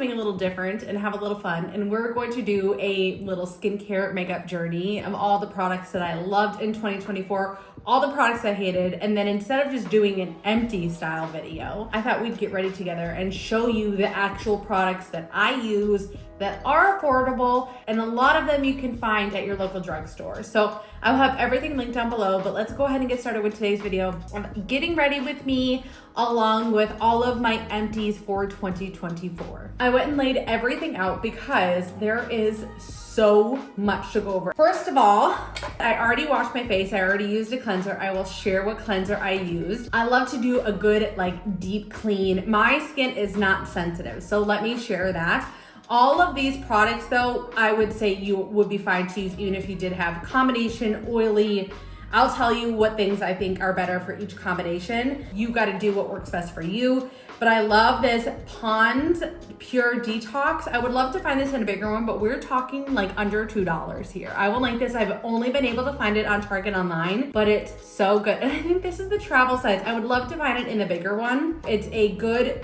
something a little different and have a little fun. And we're going to do a little skincare makeup journey of all the products that I loved in 2024, all the products I hated. And then instead of just doing an empty style video, I thought we'd get ready together and show you the actual products that I use that are affordable, and a lot of them you can find at your local drugstore. So I'll have everything linked down below, but let's go ahead and get started with today's video. Getting ready with me along with all of my empties for 2024. I went and laid everything out because there is so much to go over. First of all, I already washed my face. I already used a cleanser. I will share what cleanser I used. I love to do a good deep clean. My skin is not sensitive, so let me share that. All of these products though, I would say you would be fine to use even if you did have combination, oily. I'll tell you what things I think are better for each combination. You gotta do what works best for you. But I love this Pond's Pure Detox. I would love to find this in a bigger one, but we're talking under $2 here. I will link this. I've only been able to find it on Target online, but it's so good. And I think this is the travel size. I would love to find it in the bigger one. It's a good,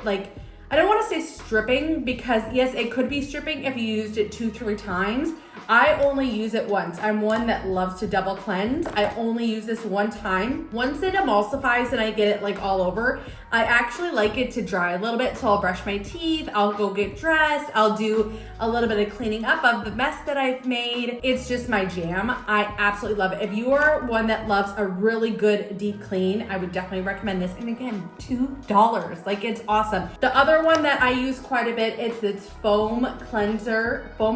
I don't want to say stripping because yes, it could be stripping if you used it 2-3 times. I only use it once. I'm one that loves to double cleanse. I only use this one time. Once it emulsifies and I get it all over, I actually like it to dry a little bit. So I'll brush my teeth, I'll go get dressed, I'll do a little bit of cleaning up of the mess that I've made. It's just my jam. I absolutely love it. If you are one that loves a really good deep clean, I would definitely recommend this. And again, $2. It's awesome. The other one that I use quite a bit, it's this foam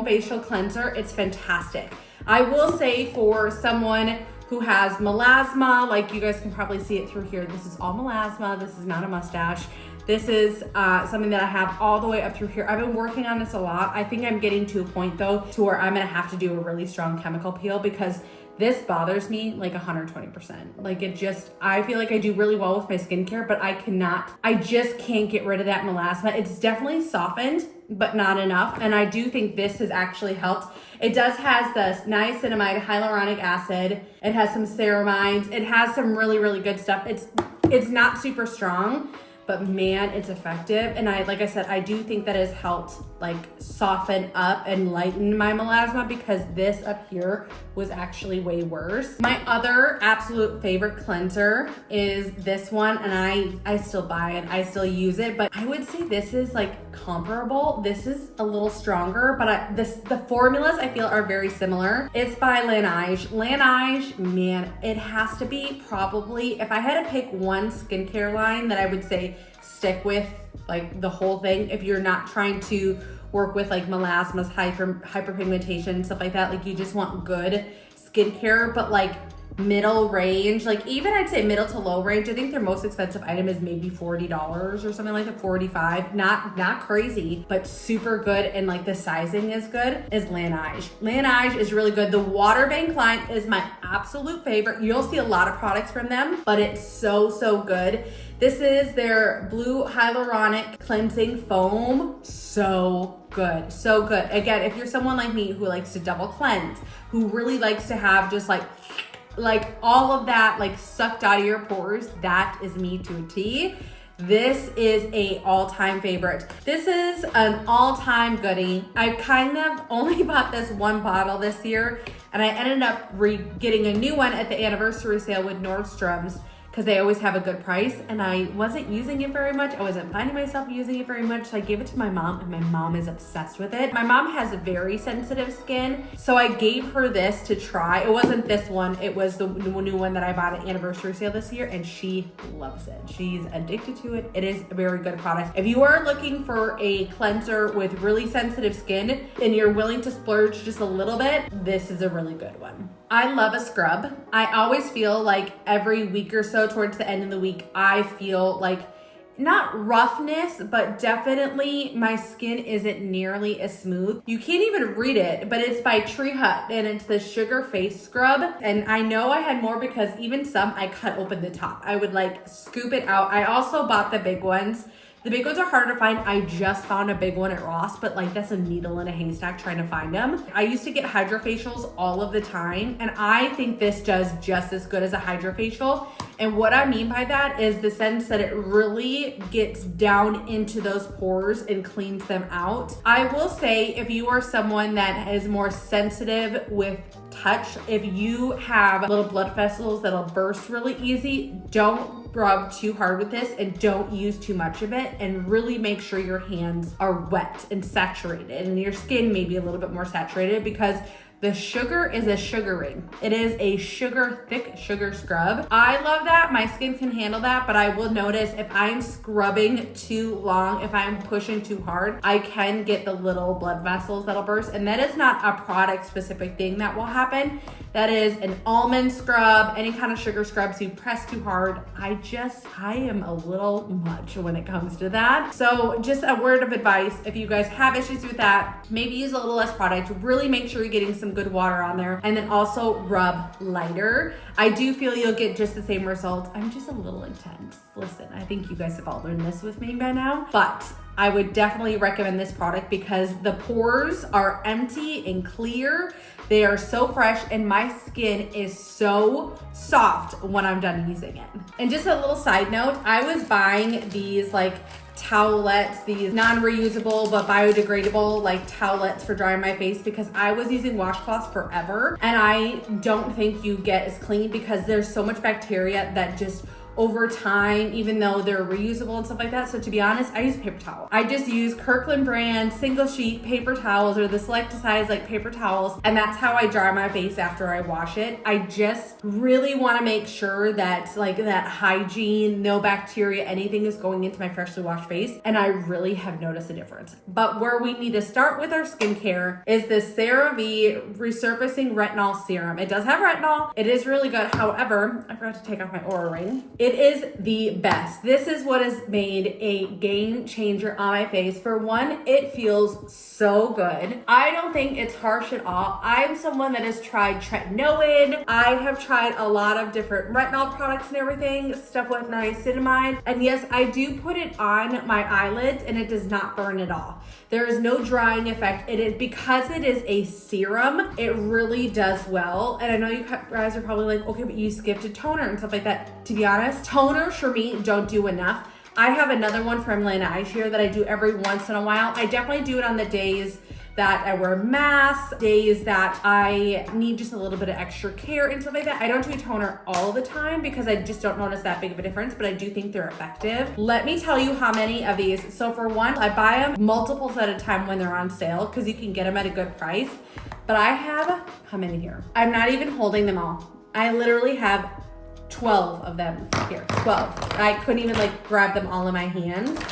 facial cleanser. It's fantastic. I will say for someone who has melasma, you guys can probably see it through here. This is all melasma. This is not a mustache. This is something that I have all the way up through here. I've been working on this a lot. I think I'm getting to a point though to where I'm gonna have to do a really strong chemical peel because this bothers me 120%. I feel like I do really well with my skincare, but I just can't get rid of that melasma. It's definitely softened, but not enough. And I do think this has actually helped. It does has the niacinamide, hyaluronic acid. It has some ceramides. It has some really, really good stuff. It's not super strong, but man, it's effective. And like I said, I do think that has helped soften up and lighten my melasma because this up here was actually way worse. My other absolute favorite cleanser is this one, and I still buy it. I still use it, but I would say this is comparable. This is a little stronger, but the formulas I feel are very similar. It's by Lineage. Lineage, man, it has to be probably, if I had to pick one skincare line that I would say stick with the whole thing, if you're not trying to work with melasmas, hyperpigmentation, stuff like that, you just want good skincare, but middle range, even I'd say middle to low range. I think their most expensive item is maybe $40 or something like that, $45. Not crazy, but super good, and the sizing is good, is Lineage. Lineage is really good. The Water Bank line is my absolute favorite. You'll see a lot of products from them, but it's so good. This is their Blue Hyaluronic Cleansing Foam. So good, so good. Again, if you're someone like me who likes to double cleanse, who really likes to have just all of that sucked out of your pores, that is me to a T. This is a all-time favorite. This is an all-time goodie. I kind of only bought this one bottle this year, and I ended up getting a new one at the anniversary sale with Nordstrom's because they always have a good price, and I wasn't using it very much. I wasn't finding myself using it very much, so I gave it to my mom, and my mom is obsessed with it. My mom has very sensitive skin, so I gave her this to try. It wasn't this one, it was the new one that I bought at anniversary sale this year, and she loves it. She's addicted to it. It is a very good product. If you are looking for a cleanser with really sensitive skin, and you're willing to splurge just a little bit, this is a really good one. I love a scrub. I always feel every week or so towards the end of the week, I feel not roughness, but definitely my skin isn't nearly as smooth. You can't even read it, but it's by Tree Hut, and it's the Sugar Face Scrub. And I know I had more because even some I cut open the top. I would scoop it out. I also bought the big ones The big ones are harder to find. I just found a big one at Ross, but like that's a needle in a haystack trying to find them. I used to get hydrofacials all of the time, and I think this does just as good as a hydrofacial. And what I mean by that is the sense that it really gets down into those pores and cleans them out. I will say, if you are someone that is more sensitive with touch, if you have little blood vessels that'll burst really easy, don't rub too hard with this and don't use too much of it, and really make sure your hands are wet and saturated and your skin may be a little bit more saturated, because the sugar is a sugaring. It is a thick sugar scrub. I love that. My skin can handle that, but I will notice if I'm scrubbing too long, if I'm pushing too hard, I can get the little blood vessels that'll burst. And that is not a product specific thing that will happen. That is an almond scrub, any kind of sugar scrub. So you press too hard. I am a little much when it comes to that. So just a word of advice, if you guys have issues with that, maybe use a little less product. Really make sure you're getting some good water on there, and then also rub lighter. I do feel you'll get just the same result. I'm just a little intense. Listen, I think you guys have all learned this with me by now, but I would definitely recommend this product because the pores are empty and clear. They are so fresh, and my skin is so soft when I'm done using it. And just a little side note, I was buying these like towelettes, these non-reusable but biodegradable like towelettes for drying my face, because I was using washcloths forever, and I don't think you get as clean because there's so much bacteria that just over time, even though they're reusable and stuff like that. So to be honest, I use paper towel. I just use Kirkland brand single sheet paper towels, or the select size like paper towels, and that's how I dry my face after I wash it. I just really want to make sure that like that hygiene, no bacteria, anything is going into my freshly washed face, and I really have noticed a difference. But where we need to start with our skincare is the Cerave Resurfacing Retinol Serum. It does have retinol. It is really good. However, I forgot to take off my Oura ring. It is the best. This is what has made a game changer on my face. For one, it feels so good. I don't think it's harsh at all. I'm someone that has tried tretinoin. I have tried a lot of different retinol products and everything, stuff with niacinamide. And yes, I do put it on my eyelids and it does not burn at all. There is no drying effect. It is because it is a serum, it really does well. And I know you guys are probably like, okay, but you skipped a toner and stuff like that. To be honest, toners for me don't do enough. I have another one from Lineage here that I do every once in a while. I definitely do it on the days that I wear masks, days that I need just a little bit of extra care and stuff like that. I don't do a toner all the time because I just don't notice that big of a difference, but I do think they're effective. Let me tell you how many of these. So for one, I buy them multiples at a time when they're on sale because you can get them at a good price. But I have, how many here? I'm not even holding them all. I literally have 12 of them here, 12. I couldn't even like grab them all in my hand.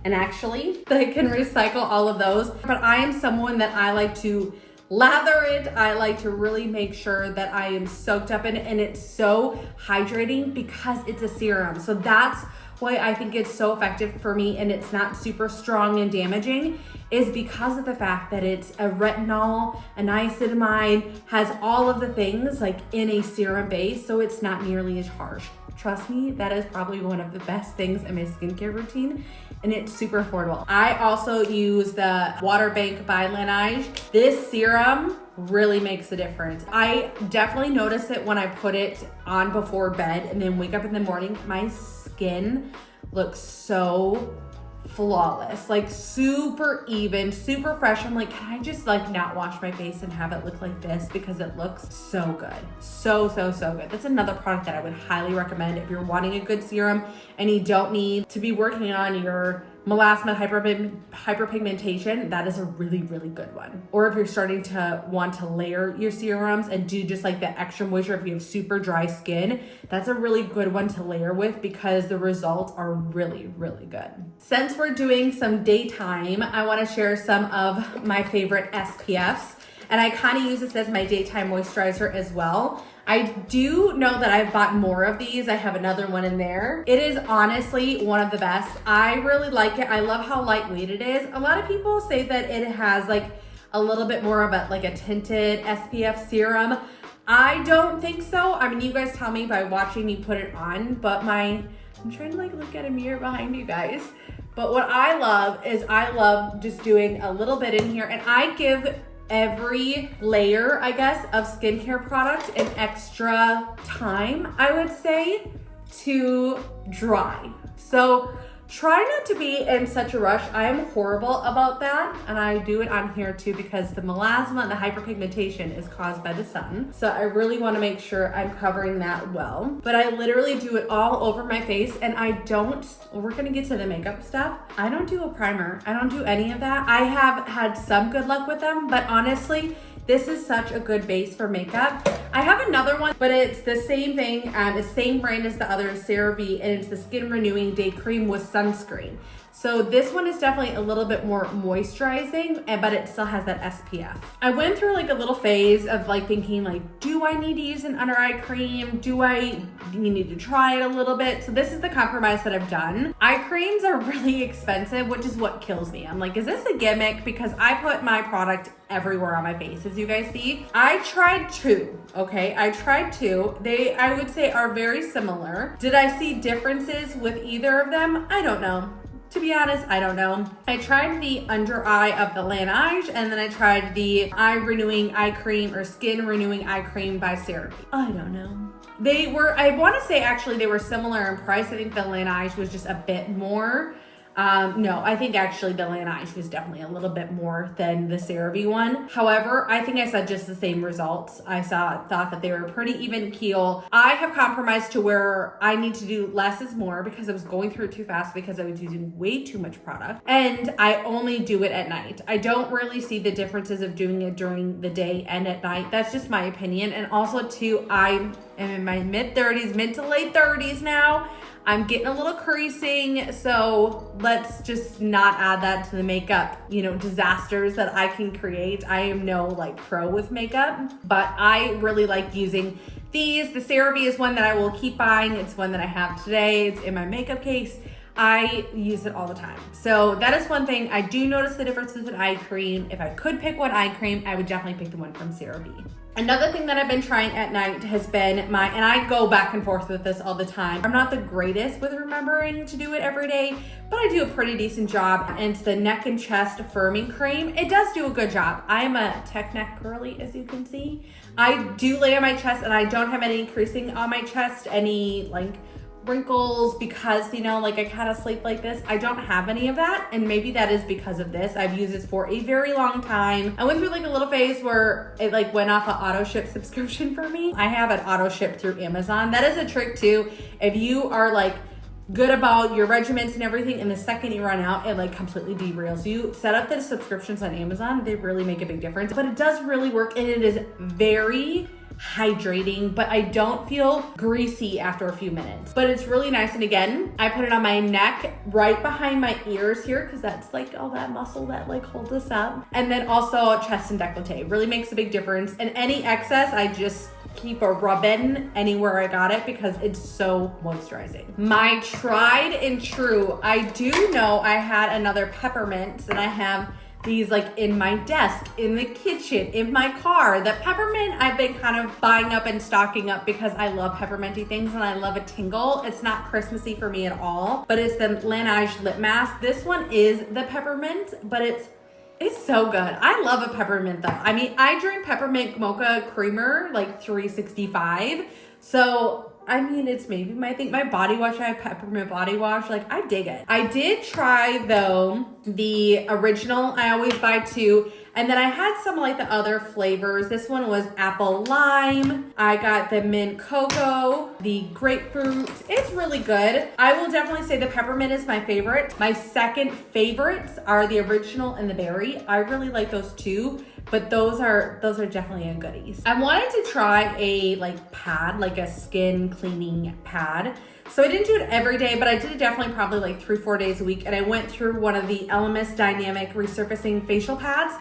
And actually, I can recycle all of those. But I am someone that I like to lather it. I like to really make sure that I am soaked up in it, and it's so hydrating because it's a serum. So that's why I think it's so effective for me, and it's not super strong and damaging, is because of the fact that it's a retinol, a niacinamide, has all of the things like in a serum base, so it's not nearly as harsh. Trust me, that is probably one of the best things in my skincare routine, and it's super affordable. I also use the Water Bank by Lineage. This serum really makes a difference. I definitely notice it when I put it on before bed and then wake up in the morning. My skin looks so flawless, like super even, super fresh. I'm like, can I just like not wash my face and have it look like this, because it looks so good. So good. That's another product that I would highly recommend if you're wanting a good serum and you don't need to be working on your melasma hyperpigmentation. That is a really good one. Or if you're starting to want to layer your serums and do just like the extra moisture, if you have super dry skin, that's a really good one to layer with because the results are really good. Since we're doing some daytime, I want to share some of my favorite SPFs, and I kind of use this as my daytime moisturizer as well. I do know that I've bought more of these. I have another one in there. It is honestly one of the best. I really like it. I love how lightweight it is. A lot of people say that it has like a little bit more of a like a tinted SPF serum. I don't think so. I mean, you guys tell me by watching me put it on, but I'm trying to like look at a mirror behind you guys. But what I love is I love just doing a little bit in here, and I give every layer, I guess, of skincare product an extra time, I would say, to dry. So try not to be in such a rush. I am horrible about that, and I do it on here too because the melasma and the hyperpigmentation is caused by the sun. So I really want to make sure I'm covering that well. But I literally do it all over my face, and we're gonna get to the makeup stuff. I don't do a primer. I don't do any of that. I have had some good luck with them, but honestly, this is such a good base for makeup. I have another one, but it's the same thing, the same brand as the other, Cerave, and it's the Skin Renewing Day Cream with sunscreen. So this one is definitely a little bit more moisturizing, but it still has that SPF. I went through like a little phase of like thinking like, do I need to use an under eye cream? Do you need to try it a little bit? So this is the compromise that I've done. Eye creams are really expensive, which is what kills me. I'm like, is this a gimmick? Because I put my product everywhere on my face, as you guys see. I tried two, okay? I tried two. They, I would say, are very similar. Did I see differences with either of them? I don't know. To be honest, I don't know. I tried the under eye of the Lineage, and then I tried the eye renewing eye cream or skin renewing eye cream by Cerave. I don't know. I want to say actually they were similar in price. I think the Lineage was just a bit more. No, I think actually the Lineage was definitely a little bit more than the Cerave one. However, I think I saw just the same results. Thought that they were pretty even keel. I have compromised to where I need to do less is more because I was going through it too fast because I was using way too much product, and I only do it at night. I don't really see the differences of doing it during the day and at night. That's just my opinion. And also too, I am in my mid to late 30s now. I'm getting a little creasing, so let's just not add that to the makeup, disasters that I can create. I am no like pro with makeup, but I really like using these. The Cerave is one that I will keep buying. It's one that I have today. It's in my makeup case. I use it all the time. So that is one thing. I do notice the differences with eye cream. If I could pick one eye cream, I would definitely pick the one from Cerave. Another thing that I've been trying at night has been and I go back and forth with this all the time. I'm not the greatest with remembering to do it every day, but I do a pretty decent job. And it's the neck and chest firming cream. It does do a good job. I'm a tech neck girly, as you can see. I do lay on my chest, and I don't have any creasing on my chest, any like wrinkles, because I kind of sleep like this. I don't have any of that, and maybe that is because of this. I've used this for a very long time. I went through like a little phase where it like went off an auto ship subscription for me. I have an auto ship through Amazon. That is a trick too. If you are like good about your regimens and everything, and the second you run out, it like completely derails you. Set up the subscriptions on Amazon. They really make a big difference, but it does really work, and it is very hydrating, but I don't feel greasy after a few minutes. But it's really nice. And again, I put it on my neck right behind my ears here because that's like all that muscle that like holds us up. And then also chest and décolleté really makes a big difference. And any excess, I just keep a rub-in anywhere I got it because it's so moisturizing. My tried and true, I do know I had another peppermint, and I have these like in my desk, in the kitchen, in my car. The peppermint I've been kind of buying up and stocking up because I love pepperminty things and I love a tingle. It's not Christmassy for me at all, but it's the Lineage lip mask. This one is the peppermint, but it's so good. I love a peppermint though. I mean, I drink peppermint mocha creamer like 365. So I mean, it's maybe my body wash. I have peppermint body wash. Like, I dig it. I did try, though, the original. I always buy two. And then I had some like the other flavors. This one was apple lime. I got the mint cocoa, the grapefruit. It's really good. I will definitely say the peppermint is my favorite. My second favorites are the original and the berry. I really like those two. But those are definitely a goodies. I wanted to try a like pad, like a skin cleaning pad. So I didn't do it every day, but I did it definitely probably like 3-4 days a week. And I went through one of the Elemis dynamic resurfacing facial pads.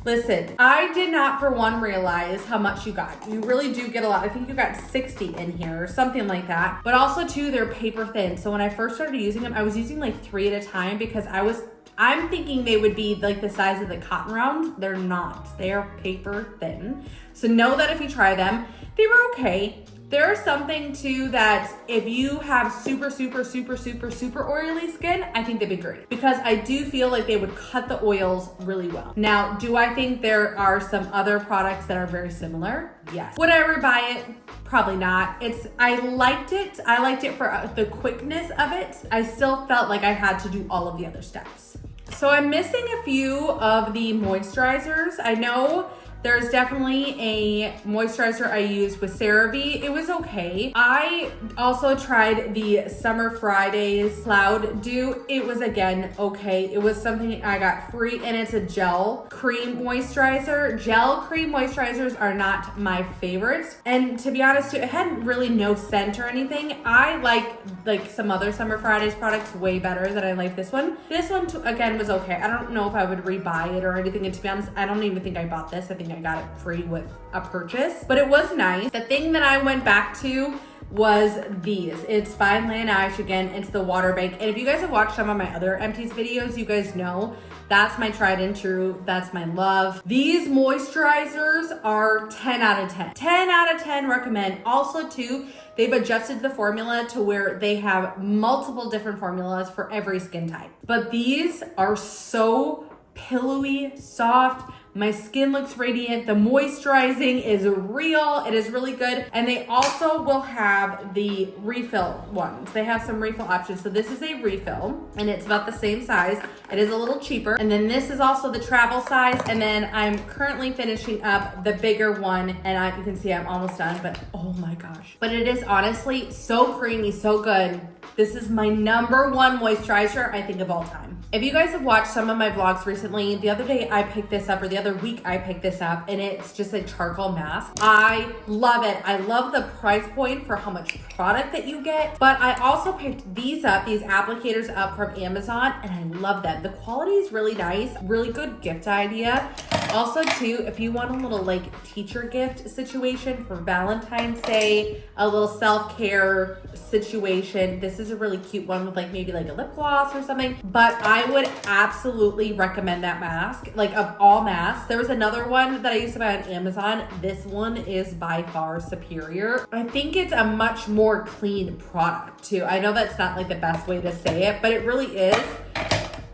Listen, I did not for one realize how much you got. You really do get a lot. I think you got 60 in here or something like that. But also too, they're paper thin. So when I first started using them, I was using like 3 at a time because I was I'm thinking they would be like the size of the cotton rounds. They're not. They are paper thin. So know that if you try them, they were okay. There is something too that if you have super oily skin, I think they'd be great because I do feel like they would cut the oils really well. Now, do I think there are some other products that are very similar? Yes. Would I ever buy it? Probably not. I liked it. I liked it for the quickness of it. I still felt like I had to do all of the other steps. So I'm missing a few of the moisturizers. I know there's definitely a moisturizer I used with Cerave. It was okay. I also tried the Summer Fridays Cloud Dew. It was, again, okay. It was something I got free, and it's a gel cream moisturizer. Gel cream moisturizers are not my favorites. And to be honest, it had really no scent or anything. I like some other Summer Fridays products way better than I like this one. This one, again, was okay. I don't know if I would rebuy it or anything. And to be honest, I don't even think I bought this. I think I got it free with a purchase, but it was nice. The thing that I went back to was these. It's by Lineage again. It's the water bank. And if you guys have watched some of my other Empties videos, you guys know that's my tried and true. That's my love. These moisturizers are 10 out of 10. 10 out of 10 recommend. Also too, they've adjusted the formula to where they have multiple different formulas for every skin type. But these are so pillowy, soft. My skin looks radiant. The moisturizing is real. It is really good. And they also will have the refill ones. They have some refill options. So this is a refill and it's about the same size. It is a little cheaper. And then this is also the travel size. And then I'm currently finishing up the bigger one. And you can see I'm almost done, but oh my gosh. But it is honestly so creamy, so good. This is my number one moisturizer, I think, of all time. If you guys have watched some of my vlogs recently, the other day I picked this up, or the other week I picked this up, and it's just a charcoal mask. I love it. I love the price point for how much product that you get, but I also picked these up, these applicators up from Amazon, and I love them. The quality is really nice, really good gift idea. Also too, if you want a little like teacher gift situation for Valentine's Day, a little self-care situation, this is a really cute one with like maybe like a lip gloss or something. But I would absolutely recommend that mask. Like of all masks, there was another one that I used to buy on Amazon. This one is by far superior. I think it's a much more clean product too. I know that's not like the best way to say it, but it really is.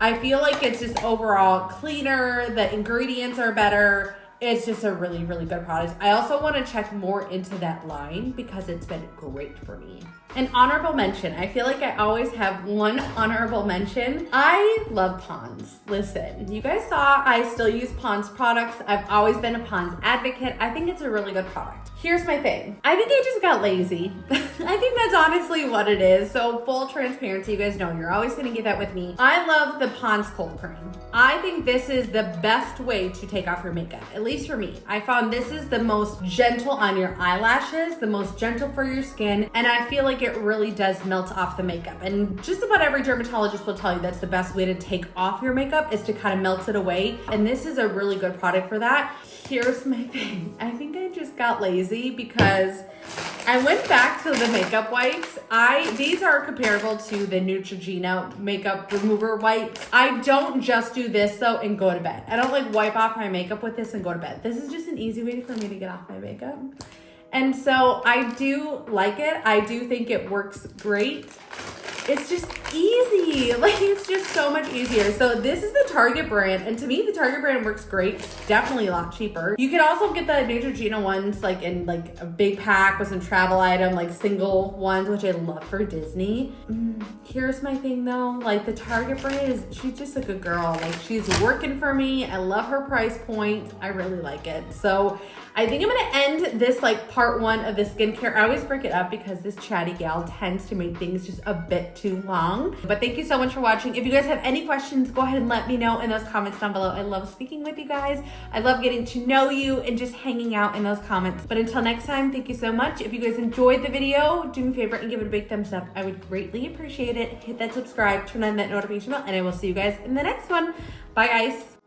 I feel like it's just overall cleaner. The ingredients are better. It's just a really, really good product. I also want to check more into that line because it's been great for me. An honorable mention. I feel like I always have one honorable mention. I love Pond's. Listen, you guys saw I still use Pond's products. I've always been a Pond's advocate. I think it's a really good product. Here's my thing. I think I just got lazy. I think that's honestly what it is. So full transparency, you guys know you're always gonna get that with me. I love the Pond's Cold Cream. I think this is the best way to take off your makeup, at least for me. I found this is the most gentle on your eyelashes, the most gentle for your skin, and I feel like it really does melt off the makeup. And just about every dermatologist will tell you that's the best way to take off your makeup is to kind of melt it away. And this is a really good product for that. Here's my thing. I think I just got lazy because I went back to the makeup wipes. These are comparable to the Neutrogena makeup remover wipes. I don't just do this though and go to bed. I don't like wipe off my makeup with this and go to bed. This is just an easy way for me to get off my makeup. And so I do like it. I do think it works great. It's just easy. Like, it's just so much easier. So this is the Target brand. And to me, the Target brand works great. It's definitely a lot cheaper. You can also get the Neutrogena ones like in like a big pack with some travel item, like single ones, which I love for Disney. Here's my thing though. Like the Target brand she's just a good girl. Like she's working for me. I love her price point. I really like it. So I think I'm gonna end this like part one of the skincare. I always break it up because this chatty gal tends to make things just a bit too long. But thank you so much for watching. If you guys have any questions, go ahead and let me know in those comments down below. I love speaking with you guys. I love getting to know you and just hanging out in those comments. But until next time, thank you so much. If you guys enjoyed the video, do me a favor and give it a big thumbs up. I would greatly appreciate it. Hit that subscribe, turn on that notification bell, and I will see you guys in the next one. Bye guys.